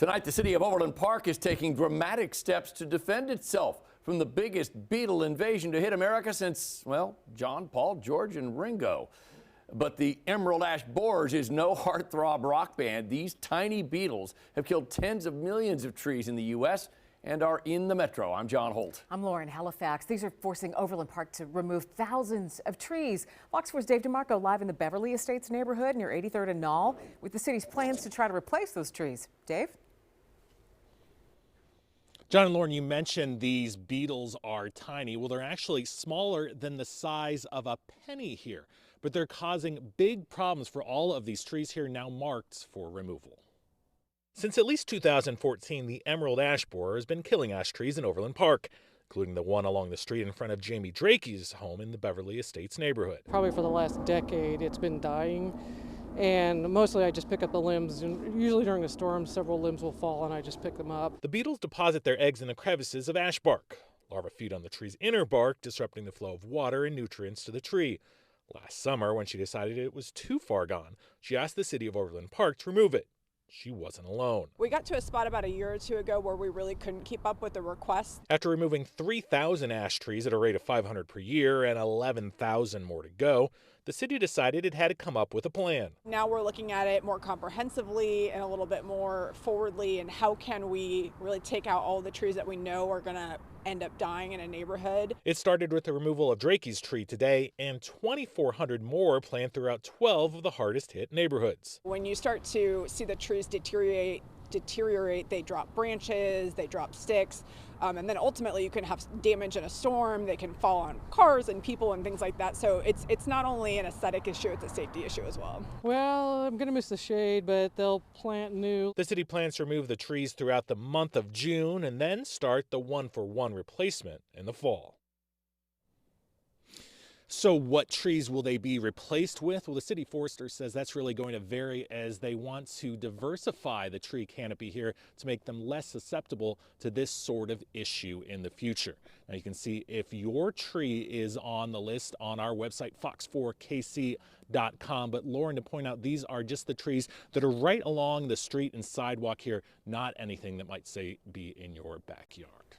Tonight, the city of Overland Park is taking dramatic steps to defend itself from the biggest beetle invasion to hit America since, well, John, Paul, George, and Ringo. But the Emerald Ash Borers is no heartthrob rock band. These tiny beetles have killed tens of millions of trees in the U.S. and are in the metro. I'm John Holt. I'm Lauren Halifax. These are forcing Overland Park to remove thousands of trees. Fox 4's Dave DeMarco live in the Beverly Estates neighborhood near 83rd and Knoll with the city's plans to try to replace those trees. Dave? John and Lauren, you mentioned these beetles are tiny. Well, they're actually smaller than the size of a penny here, but they're causing big problems for all of these trees here now marked for removal. Since at least 2014, the Emerald Ash Borer has been killing ash trees in Overland Park, including the one along the street in front of Jamie Drakey's home in the Beverly Estates neighborhood. Probably for the last decade, it's been dying. And mostly I just pick up the limbs, and usually during a storm several limbs will fall and I just pick them up. The beetles deposit their eggs in the crevices of ash bark. Larvae feed on the tree's inner bark, disrupting the flow of water and nutrients to the tree. Last summer, when she decided it was too far gone, she asked the city of Overland Park to remove it. She wasn't alone. We got to a spot about a year or two ago where we really couldn't keep up with the requests. After removing 3,000 ash trees at a rate of 500 per year and 11,000 more to go, the city decided it had to come up with a plan. Now we're looking at it more comprehensively and a little bit more forwardly, and how can we really take out all the trees that we know are going to end up dying in a neighborhood. It started with the removal of Drakey's tree today and 2,400 more planned throughout 12 of the hardest hit neighborhoods. When you start to see the trees deteriorate, they drop branches, they drop sticks, and then ultimately you can have damage in a storm. They can fall on cars and people and things like that. So it's not only an aesthetic issue, it's a safety issue as well. Well, I'm going to miss the shade, but they'll plant new. The city plans to remove the trees throughout the month of June and then start the one-for-one replacement in the fall. So what trees will they be replaced with? Well, the city forester says that's really going to vary as they want to diversify the tree canopy here to make them less susceptible to this sort of issue in the future. Now you can see if your tree is on the list on our website, fox4kc.com. But Lauren, to point out, these are just the trees that are right along the street and sidewalk here, not anything that might, say, be in your backyard.